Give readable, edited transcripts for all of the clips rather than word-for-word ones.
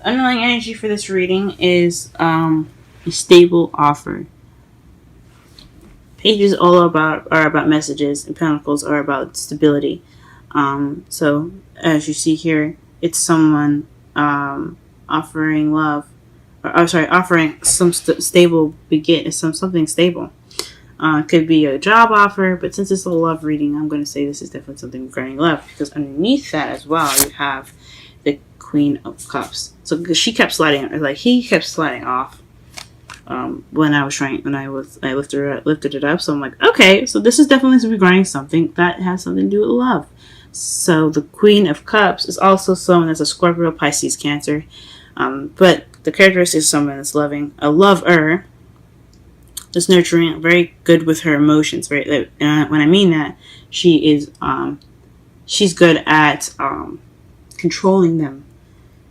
underlying energy for this reading is a stable offer. Pages are about messages, and pentacles are about stability. So as you see here, it's someone offering love, offering some stable something stable. It could be a job offer, but since it's a love reading, I'm going to say this is definitely something regarding love, because underneath that as well, you have the Queen of Cups. So he kept sliding off. When I lifted it up, so I'm like, okay, so this is definitely regarding something that has something to do with love. So the Queen of Cups is also someone that's a Scorpio, Pisces, Cancer, but the characteristic is someone that's loving, a lover, that's nurturing, very good with her emotions. When I mean that, she's good at controlling them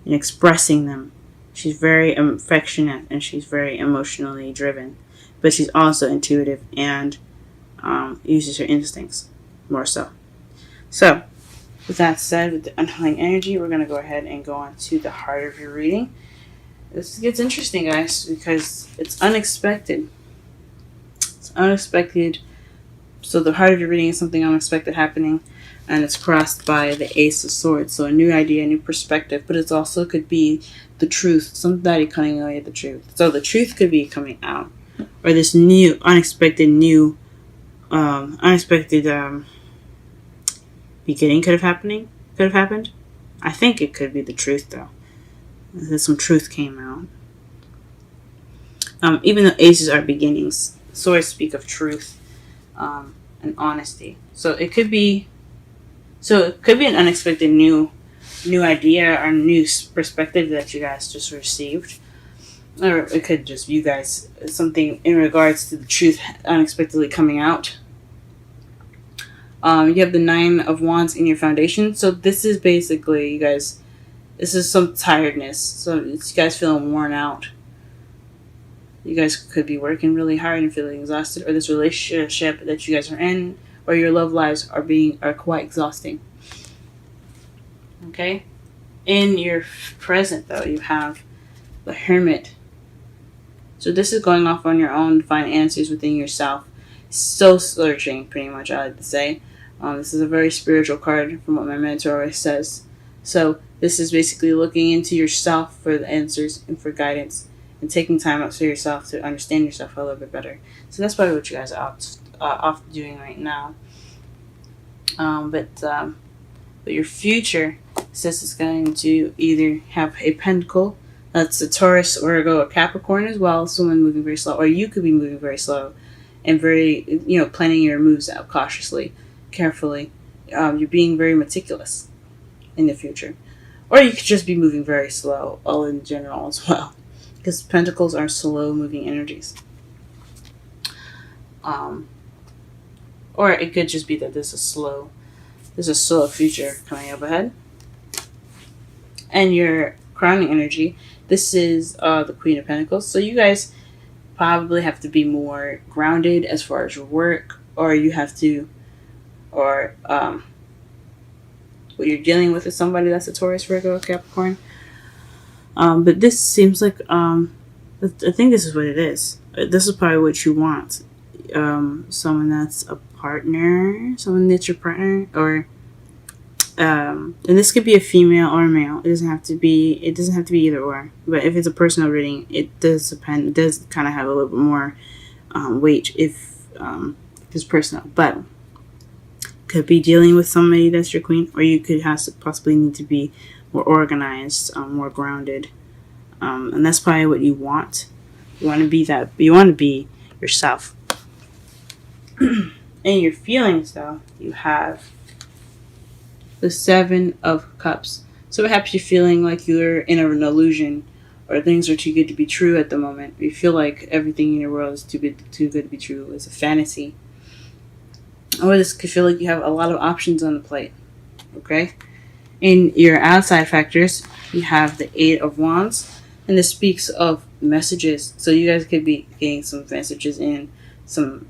and expressing them. She's very affectionate and she's very emotionally driven, but she's also intuitive and uses her instincts more so. So, with that said, with the underlying energy, we're going to go ahead and go on to the heart of your reading. This gets interesting, guys, because it's unexpected. It's unexpected. So the heart of your reading is something unexpected happening, and it's crossed by the Ace of Swords. So a new idea, a new perspective, but it also could be the truth, somebody coming away with the truth. So the truth could be coming out, or this new, unexpected beginning could have happened. I think it could be the truth, though. Some truth came out. Even though aces are beginnings, swords speak of truth and honesty. So it could be an unexpected new idea or new perspective that you guys just received. Or it could just be you guys, something in regards to the truth unexpectedly coming out. You have the Nine of Wands in your foundation. So this is basically, you guys, this is some tiredness. So it's you guys feeling worn out. You guys could be working really hard and feeling exhausted, or this relationship that you guys are in, or your love lives are quite exhausting. Okay? In your present, though, you have the Hermit. So this is going off on your own to find answers within yourself. So searching, pretty much, I like to say. This is a very spiritual card from what my mentor always says. So this is basically looking into yourself for the answers and for guidance, and taking time out for yourself to understand yourself a little bit better. So that's probably what you guys are off doing right now. But your future says it's going to either have a pentacle, that's a Taurus, or a Capricorn as well, someone moving very slow, or you could be moving very slow and very, planning your moves out cautiously, carefully. You're being very meticulous in the future. Or you could just be moving very slow, all in general as well. Because pentacles are slow moving energies. Or it could just be that there's a slow future coming up ahead. And your crowning energy, this is the Queen of Pentacles. So you guys probably have to be more grounded as far as your work, or you have to, or what you're dealing with is somebody that's a Taurus, Virgo, Capricorn. But this seems like, I think this is what it is. This is probably what you want. Someone that's a partner, someone that's your partner, or, and this could be a female or a male. It doesn't have to be either or. But if it's a personal reading, it does depend. It does kind of have a little bit more weight if it's personal. But could be dealing with somebody that's your queen, or you could possibly need to be more organized, more grounded, and that's probably what you want. You want to be that. You want to be yourself. In your feelings, though, you have the Seven of Cups. So perhaps you're feeling like you're in an illusion, or things are too good to be true at the moment. You feel like everything in your world is too good to be true. It's a fantasy. Or this could feel like you have a lot of options on the plate. Okay? In your outside factors, you have the Eight of Wands, and this speaks of messages. So you guys could be getting some messages in, some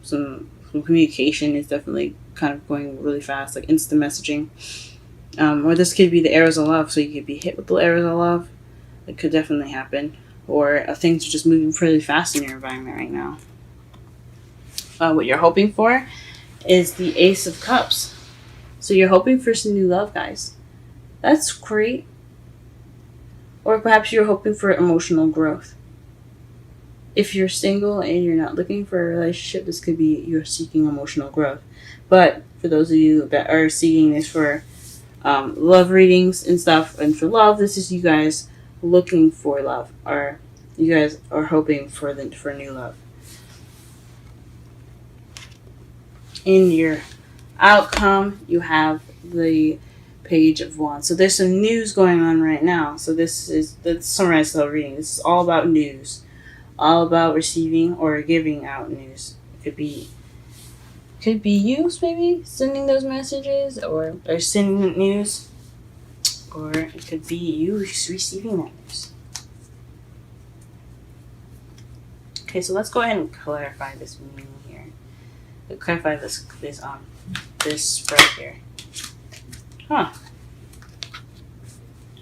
communication is definitely kind of going really fast, like instant messaging. Or this could be the arrows of love, so you could be hit with the arrows of love. It could definitely happen. Or things are just moving pretty fast in your environment right now. What you're hoping for is the Ace of Cups. So you're hoping for some new love, guys. That's great. Or perhaps you're hoping for emotional growth. If you're single and you're not looking for a relationship, this could be you're seeking emotional growth. But for those of you that are seeking this for love readings and stuff, and for love, this is you guys looking for love, or you guys are hoping for new love. In your outcome, you have the Page of Wands. So there's some news going on right now. So let's summarize the reading. This is all about news, all about receiving or giving out news. It could be you maybe sending those messages or sending news, or it could be you receiving that news. Okay, so let's go ahead and clarify this meaning here. Clarify this spread here.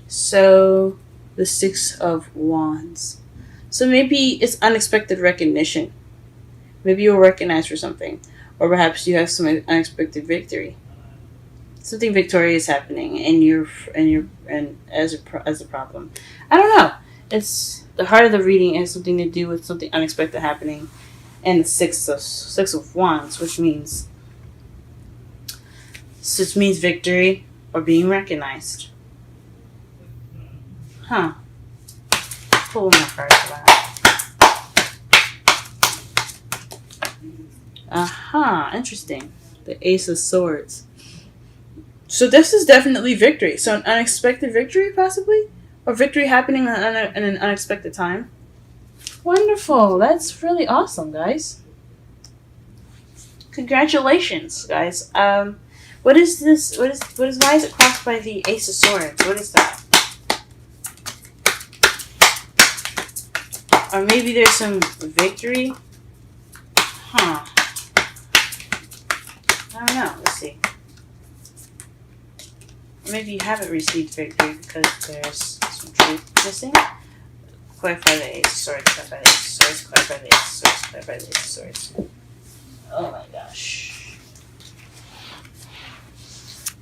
So the Six of Wands. So maybe it's unexpected recognition. Maybe you're recognized for something, or perhaps you have some unexpected victory. Something victorious happening, and as a problem. I don't know. It's the heart of the reading has something to do with something unexpected happening, and the Six of Wands, which means victory or being recognized. Pull my cards for that. Interesting. The Ace of Swords. So this is definitely victory. So an unexpected victory, possibly? Or victory happening in an unexpected time. Wonderful. That's really awesome, guys. Congratulations, guys. What is this? Why is it crossed by the Ace of Swords? What is that? Or maybe there's some victory? I don't know. Let's see. Or maybe you haven't received victory because there's some truth missing. Clarify the Ace of Swords. Clarify the Ace of Swords. Clarify the Ace of Swords. Clarify the Ace of Swords. Oh my gosh.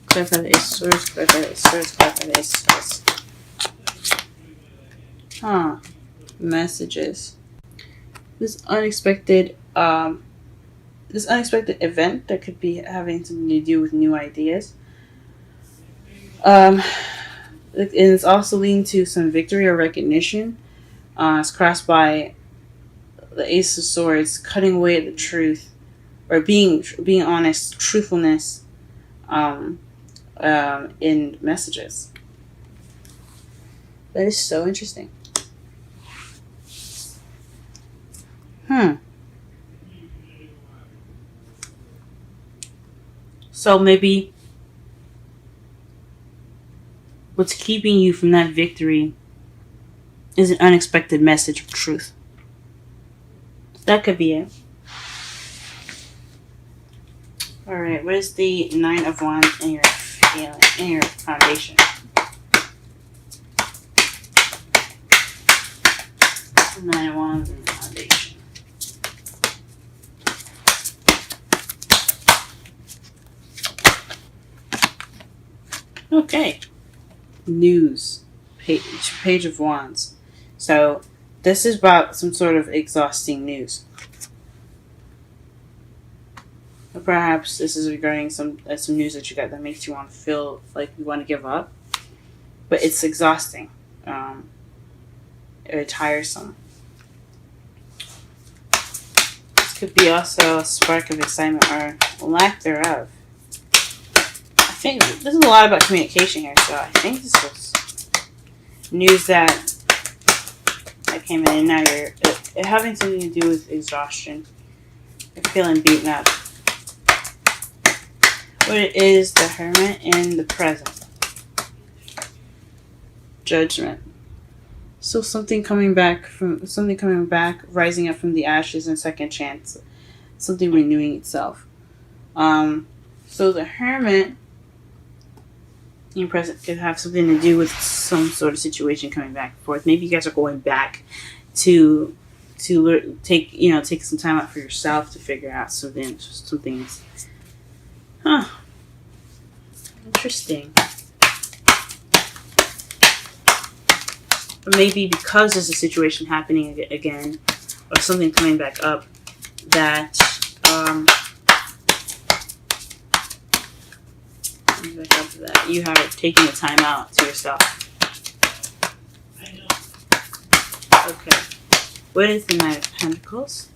Clarify the Ace of Swords. Clarify the Ace of Swords. Clarify the Ace of Swords. Messages. This unexpected event that could be having something to do with new ideas. And it's also leading to some victory or recognition. It's crossed by the Ace of Swords, cutting away at the truth, or being honest, truthfulness, in messages. That is so interesting. So maybe what's keeping you from that victory is an unexpected message of truth. That could be it. Alright, what is the Nine of Wands in your feeling, in your foundation? Nine of Wands in your foundation. Okay. News. Page of Wands. So, this is about some sort of exhausting news. Or perhaps this is regarding some news that you got that makes you want to feel like you want to give up. But it's exhausting. Or tiresome. This could be also a spark of excitement or lack thereof. I think this is a lot about communication here, so I think this was news that came in, and now you're having something to do with exhaustion. You're feeling beaten up. What it is, the Hermit in the present. Judgment. So something coming back, rising up from the ashes, and second chance. Something renewing itself. So the Hermit Your present could have something to do with some sort of situation coming back and forth. Maybe you guys are going back to take some time out for yourself to figure out some things. Huh. Interesting. Or maybe because there's a situation happening again, or something coming back up, that you have taken the time out to yourself. Okay. What is the Knight of Pentacles?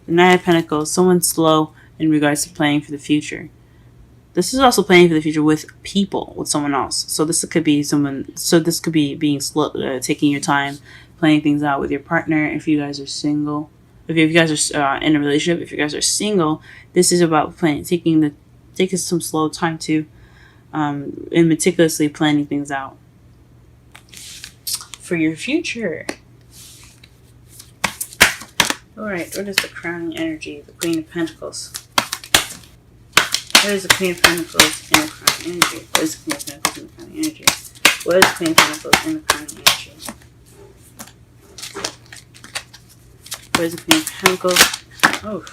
The Knight of Pentacles, someone slow in regards to planning for the future. This is also planning for the future with people, with someone else. So this could be someone. So this could be being slow, taking your time, planning things out with your partner. If you guys are single, if you guys are in a relationship, if you guys are single, this is about taking some slow time to, and meticulously planning things out for your future. All right, what is the crowning energy? The Queen of Pentacles. What is the Queen of Pentacles in the crowning energy? What is the Queen of Pentacles in the crowning energy? What is the Queen of Pentacles in the crowning energy? What is the Queen of Pentacles? Oh.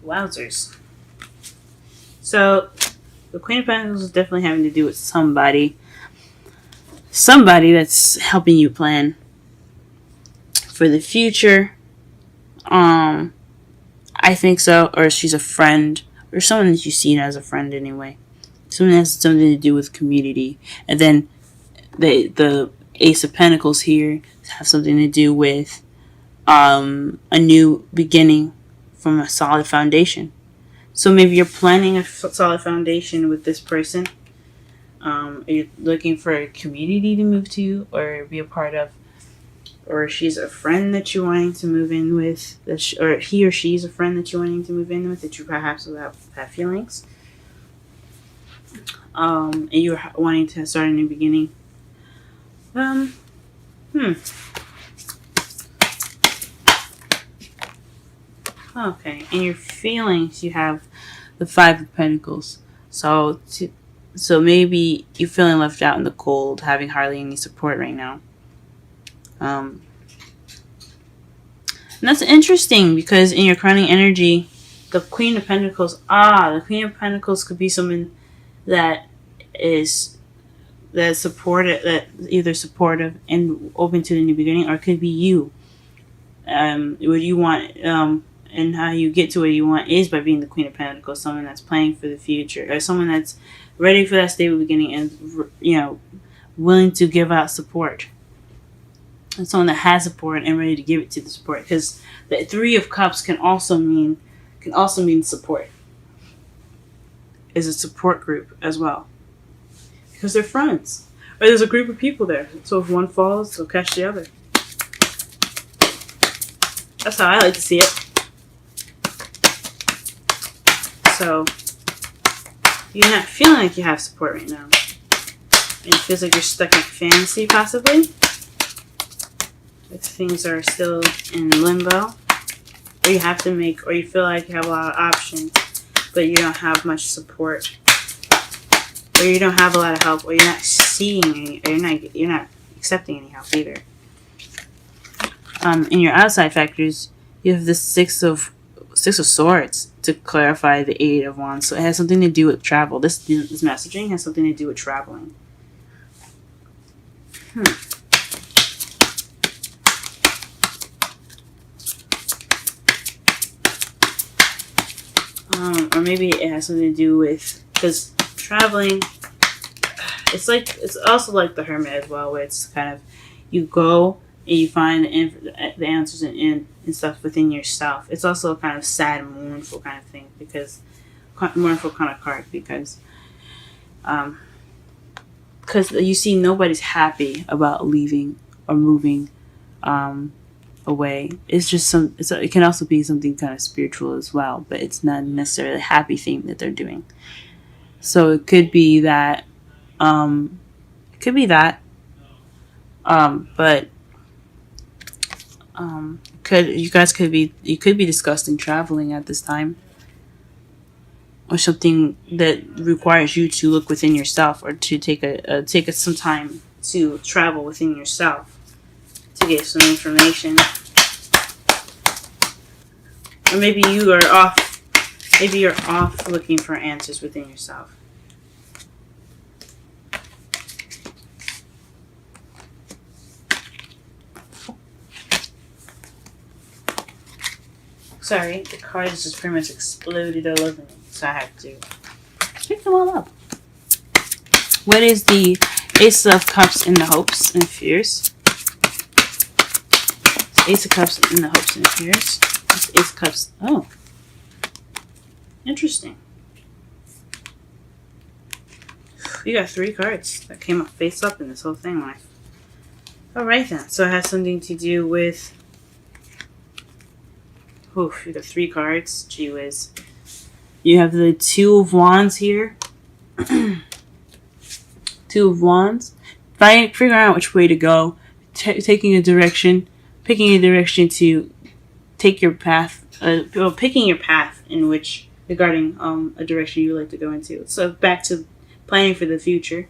Wowzers. So, the Queen of Pentacles is definitely having to do with somebody. Somebody that's helping you plan for the future. I think so. Or she's a friend. Or someone that you see as a friend anyway. Someone that has something to do with community. And then the Ace of Pentacles here have something to do with a new beginning from a solid foundation. So maybe you're planning a solid foundation with this person. You're looking for a community to move to or be a part of. Or she's a friend that you're wanting to move in with. Or he or she's a friend that you're wanting to move in with that you perhaps will have feelings. And you're wanting to start a new beginning. Okay, in your feelings, you have the Five of Pentacles. So maybe you're feeling left out in the cold, having hardly any support right now. And that's interesting because in your crowning energy, the Queen of Pentacles. The Queen of Pentacles could be someone that is supportive, that either supportive and open to the new beginning, or it could be you. What you want, and how you get to where you want is by being the Queen of Pentacles, someone that's planning for the future, or someone that's ready for that stable beginning and willing to give out support. And someone that has support and ready to give it to the support, because the Three of Cups can also mean support. Is a support group as well, because they're friends, or there's a group of people there. So if one falls, they'll catch the other. That's how I like to see it. So you're not feeling like you have support right now. And it feels like you're stuck in fantasy, possibly. If things are still in limbo, or you have to or you feel like you have a lot of options, but you don't have much support, or you don't have a lot of help, or you're not seeing any, or you're not accepting any help either. In your outside factors, you have the Six of Swords to clarify the Eight of Wands. So it has something to do with travel. This messaging has something to do with traveling. Or maybe it has something to do with, because traveling, it's also like the Hermit as well, where it's kind of, you go and you find the answers and stuff within yourself. It's also a kind of sad and mournful kind of thing, mournful kind of card, because you see nobody's happy about leaving or moving away. It's just it can also be something kind of spiritual as well, but it's not necessarily a happy thing that they're doing. So it could be that, but you could be discussing traveling at this time. or something that requires you to look within yourself, or to take some time to travel within yourself to get some information. Or maybe you are off. Maybe you're off looking for answers within yourself. Sorry, the cards just pretty much exploded all over me, so I have to pick them all up. What is the Ace of Cups in the hopes and fears? Ace of Cups in the hopes and fears. Ace of Cups. Oh, interesting. You got 3 cards that came up face up in this whole thing. Alright then. So it has something to do with... Oof, you got 3 cards. Gee whiz. You have the 2 of Wands here. 2 of Wands. Figuring out which way to go. Taking a direction. Picking a direction to take your path. Picking your path in which... regarding a direction you would like to go into. So back to planning for the future.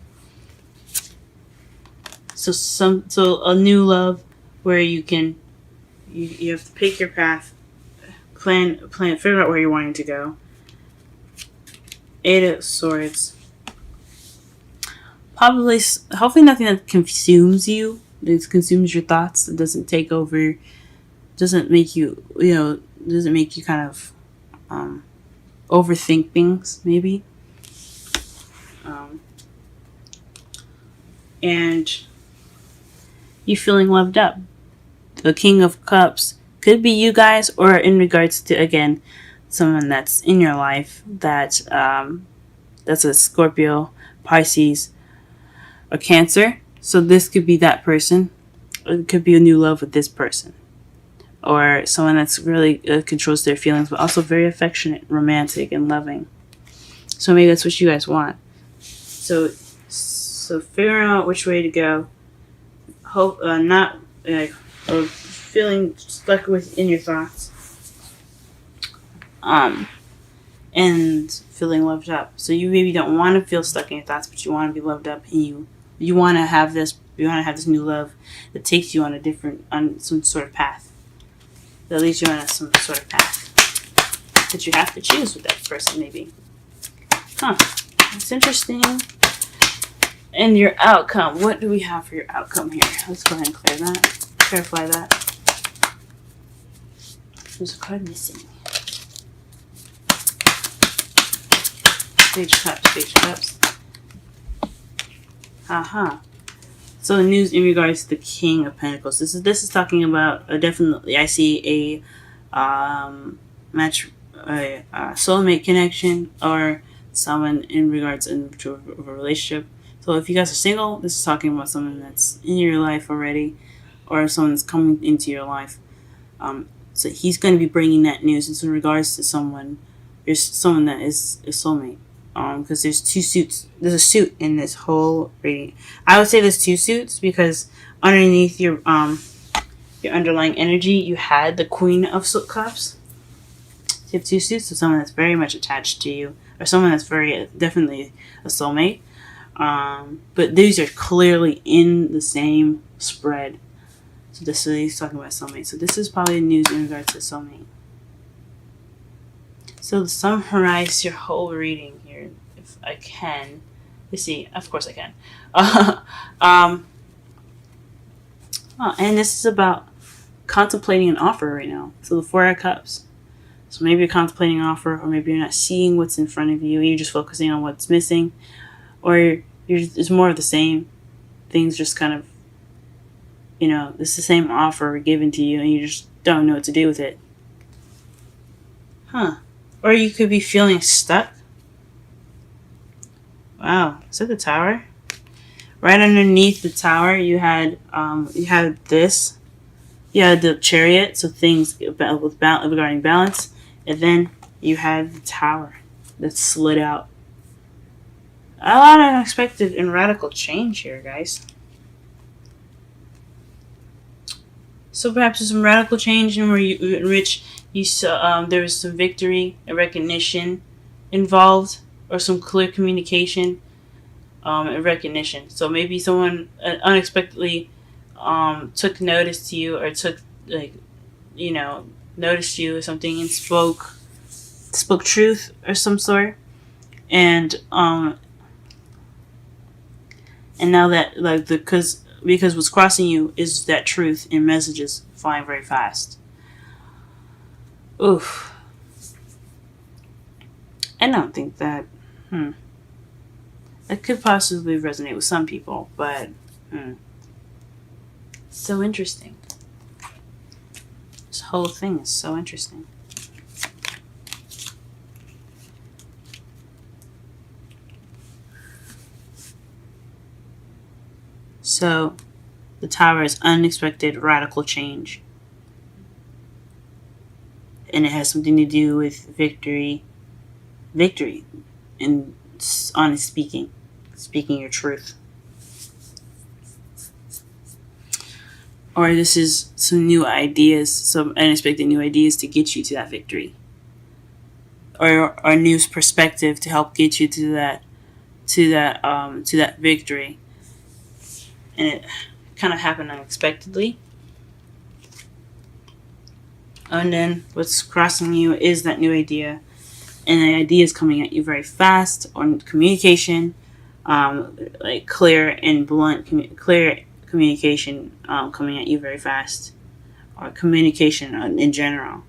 So a new love where you can... You have to pick your path. Plan, figure out where you're wanting to go. 8 of Swords. Probably, hopefully nothing that consumes you. That consumes your thoughts. That doesn't take over. Doesn't make you, doesn't make you kind of overthink things, maybe. And you feeling loved up. The King of Cups could be you guys, or in regards to, again, someone that's in your life that's a Scorpio, Pisces, or Cancer. So this could be that person. It could be a new love with this person. Or someone that's really controls their feelings, but also very affectionate, romantic, and loving. So maybe that's what you guys want. So figuring out which way to go. Hope not or feeling stuck within your thoughts. And feeling loved up. So you maybe don't want to feel stuck in your thoughts, but you want to be loved up, and you want to have this. You want to have this new love that takes you on some sort of path. That leads you on some sort of path that you have to choose with that person, maybe. That's interesting. And your outcome. What do we have for your outcome here? Let's go ahead and clarify that. There's a card missing. Page Cups. So news in regards to the King of Pentacles. This is talking about definitely. I see a soulmate connection, or someone in regards to a relationship. So if you guys are single, this is talking about someone that's in your life already, or someone that's coming into your life. So he's going to be bringing that news. It's in regards to someone. There's someone that is a soulmate. Because there's 2 suits. There's a suit in this whole reading. I would say there's 2 suits because underneath your underlying energy, you had the Queen of Cups. So you have 2 suits. So someone that's very much attached to you, or someone that's very definitely a soulmate. But these are clearly in the same spread. So he's talking about soulmate. So this is probably news in regards to soulmate. So to summarize your whole reading here, if I can. Let's see. Of course I can. And this is about contemplating an offer right now. So the 4 of Cups. So maybe you're contemplating an offer, or maybe you're not seeing what's in front of you. You're just focusing on what's missing. Or it's more of the same. Things just kind of, it's the same offer given to you, and you just don't know what to do with it. Or you could be feeling stuck. Wow, is that the Tower? Right underneath the Tower, you had this. You had the Chariot, so things regarding balance, and then you had the Tower that slid out. A lot of unexpected and radical change here, guys. So perhaps there's some radical change in which you saw there was some victory, a recognition, involved, or some clear communication, and recognition. So maybe someone unexpectedly took notice to you, or took, like, you know, noticed you or something, and spoke truth or some sort. And now that, like, because what's crossing you is that truth and messages flying very fast. Oof. I don't think that. It could possibly resonate with some people, but so interesting. This whole thing is so interesting. So, the Tower is unexpected radical change. And it has something to do with victory. Victory. And honest speaking. Speaking your truth. Or this is some new ideas, some unexpected new ideas to get you to that victory. Or a new perspective to help get you to that victory. And it kind of happened unexpectedly. And then what's crossing you is that new idea. And the idea is coming at you very fast, on communication, like clear and blunt, clear communication coming at you very fast. Or communication in general.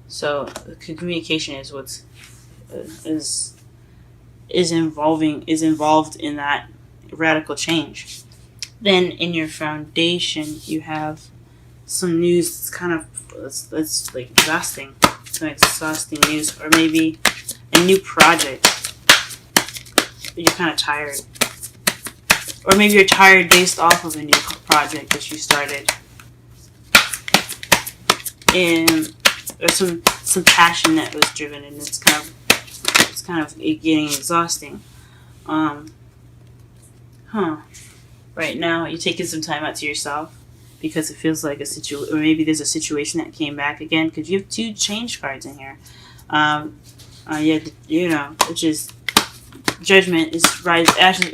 So communication is what's is involved in that radical change. Then in your foundation, you have some news that's kind of that's like exhausting, some exhausting news, or maybe a new project. You're kind of tired, or maybe you're tired based off of a new project that you started, and there's some passion that was driven, and it's kind of getting exhausting. Right now, you're taking some time out to yourself because it feels like or maybe there's a situation that came back again, because you have 2 change cards in here. Which is Judgment, is ashes,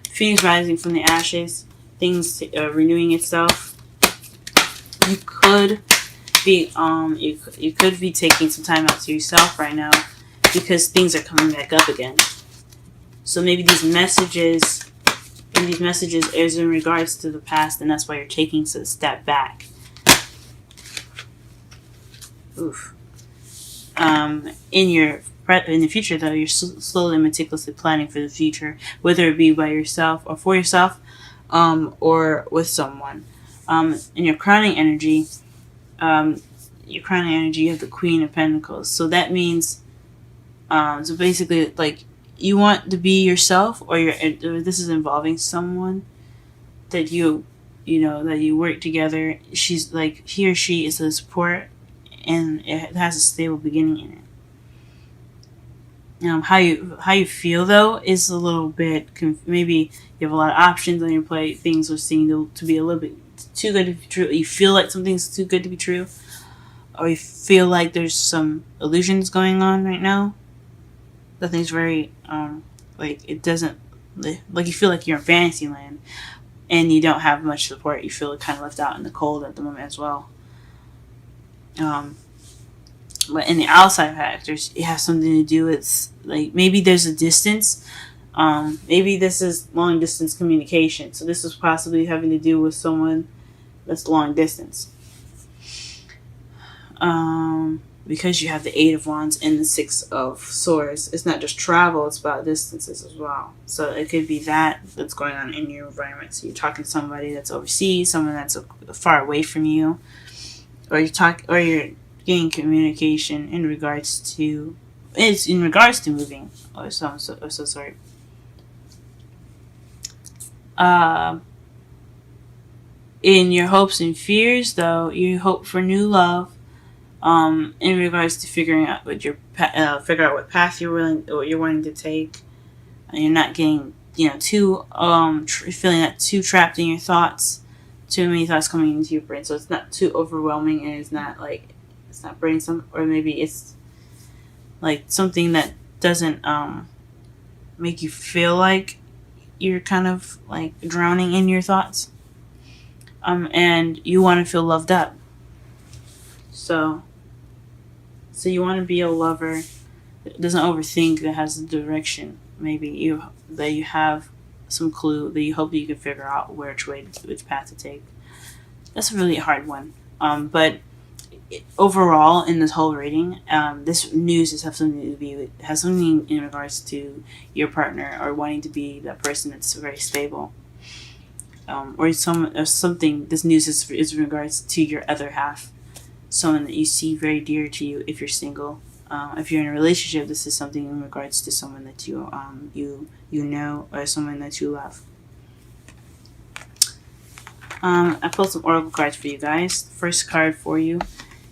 Phoenix rising from the ashes, things renewing itself. You could be you could be taking some time out to yourself right now, because things are coming back up again. So maybe these messages is in regards to the past, and that's why you're taking a step back. Oof. In the future, though, you're slowly and meticulously planning for the future, whether it be by yourself or for yourself, or with someone. In your crowning energy, you have the Queen of Pentacles. So that means, so basically, like, you want to be yourself, or this is involving someone that that you work together. She's like, he or she is a support, and it has a stable beginning in it. How you feel, though, is a little bit maybe you have a lot of options on your plate. Things are seeming to be a little bit too good to be true. You feel like something's too good to be true, or you feel like there's some illusions going on right now. Nothing's very like, it doesn't, like, you feel like you're in fantasy land and you don't have much support. You feel kind of left out in the cold at the moment as well. But in the outside factors, it has something to do with, like, maybe there's a distance. Maybe this is long distance communication. So this is possibly having to do with someone that's long distance. Because you have the 8 of Wands and the 6 of Swords. It's not just travel, it's about distances as well. So it could be that's going on in your environment. So you're talking to somebody that's overseas, someone that's far away from you, or you're getting communication in regards to moving, or some sort. In your hopes and fears, though, you hope for new love. In regards to figuring out what path you're wanting to take, and you're not getting too feeling that too trapped in your thoughts, too many thoughts coming into your brain, so it's not too overwhelming, and it's not like It's not burdensome, or maybe it's like something that doesn't make you feel like you're kind of like drowning in your thoughts. And you want to feel loved up. So you want to be a lover that doesn't overthink, that has a direction. Maybe you have some clue that you hope that you can figure out which path to take. That's a really hard one. But overall, in this whole reading, this news has something in regards to your partner, or wanting to be that person that's very stable. Or something. This news is in regards to your other half, someone that you see very dear to you. If you're single, if you're in a relationship, this is something in regards to someone that you know, or someone that you love. I pulled some oracle cards for you guys. The first card for you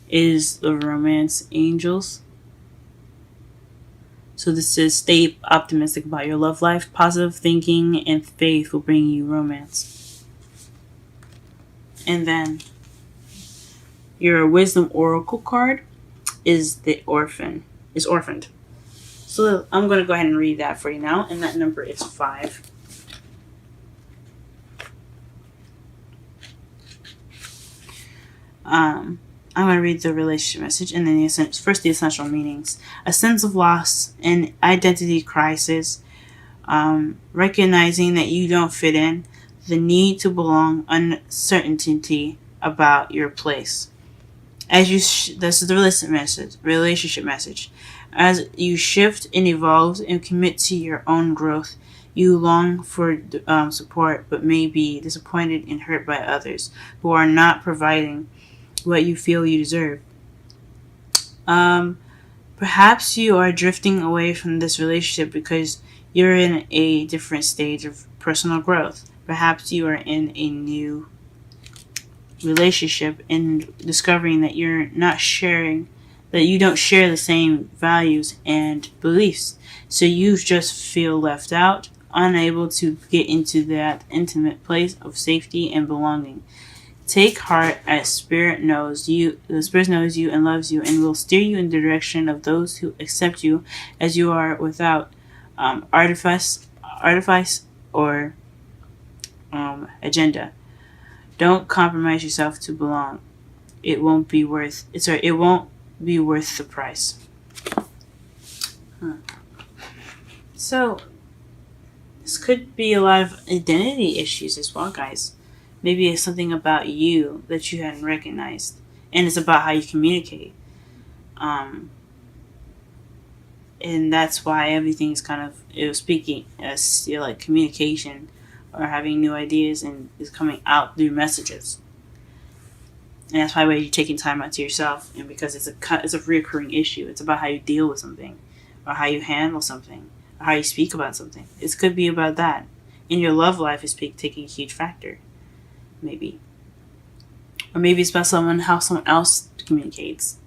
is the Romance Angels. So this is, stay optimistic about your love life. Positive thinking and faith will bring you romance. And then your Wisdom Oracle card is the Orphaned. So I'm going to go ahead and read that for you now. And that number is 5. I'm going to read the relationship message, and then the essential meanings. A sense of loss and identity crisis, recognizing that you don't fit in, the need to belong, uncertainty about your place. As you, this is the relationship message. As you shift and evolve and commit to your own growth, you long for support, but may be disappointed and hurt by others who are not providing what you feel you deserve. Perhaps you are drifting away from this relationship because you're in a different stage of personal growth. Perhaps you are in a new relationship and discovering that you don't share the same values and beliefs. So you just feel left out, unable to get into that intimate place of safety and belonging. Take heart, as Spirit knows you. The Spirit knows you and loves you, and will steer you in the direction of those who accept you as you are, without artifice or agenda. Don't compromise yourself to belong. It won't be worth the price. So this could be a lot of identity issues as well, guys. Maybe it's something about you that you hadn't recognized, and it's about how you communicate. And that's why everything is kind of speaking as like communication, or having new ideas, and is coming out through messages. And that's why you're taking time out to yourself, and because it's a reoccurring issue. It's about how you deal with something, or how you handle something, or how you speak about something. It could be about that. In your love life is taking a huge factor. Maybe. Or maybe it's about how someone else communicates.